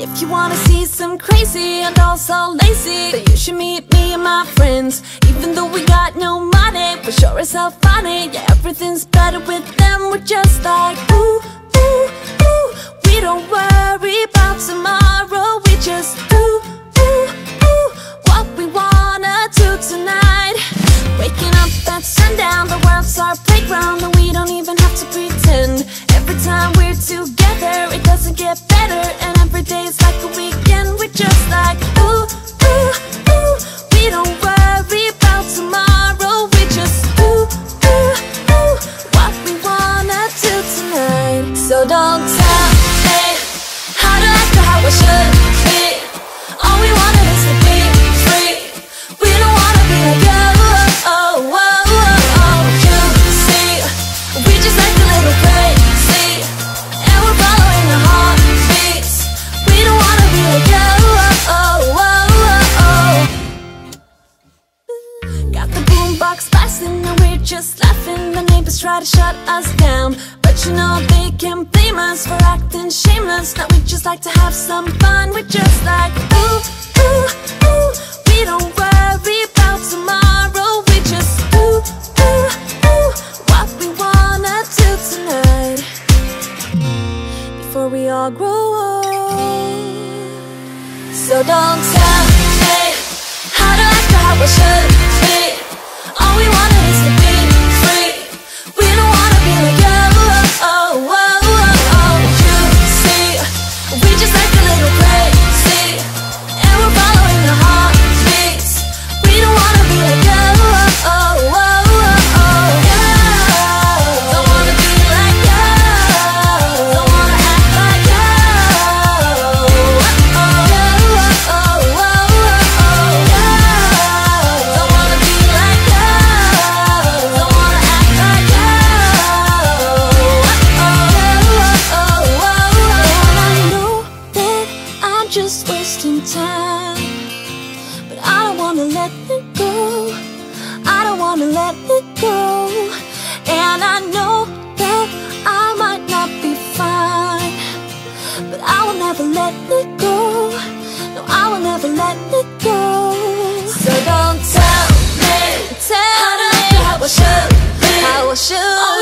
If you wanna see some crazy and also lazy, then you should meet me and my friends. Even though we got no money, we're sure as hell funny. Yeah, everything's better with them. We're just like ooh, ooh, ooh. We don't worry about tomorrow. We just ooh, ooh, ooh. What we wanna do tonight. Waking up at sundown, the world's our playground, and we don't even have to pretend. Every time we're together, it doesn't get better, and every day's like a weekend. We're just like ooh, ooh, ooh. We don't worry about tomorrow. We just ooh, ooh, ooh. What we wanna do tonight. So don't tell me how to act or how I should be. All we wanted is to be free. We don't wanna be like you. We just act a little crazy, and we're following our heartbeats. We don't wanna be like you. Got the boombox blasting and we're just laughing. The neighbors try to shut us down, but you know they can't blame us for acting shameless. Now we just like to have some fun. We're just like ooh, ooh, ooh. We don't worry about tomorrow. We just ooh, ooh, ooh. What we wanna do tonight, before we all grow old. So don't tell me how to act or how I should be. All we wanted is to be free. We don't wanna be like you. You see, we just act a little crazy, and we're following our heartbeats. We don't wanna be like you. Just wasting time, but I don't wanna let it go. I don't wanna let it go. And I know that I might not be fine, but I will never let it go. No, I will never let it go. So don't tell me how to act or how I should be. How I should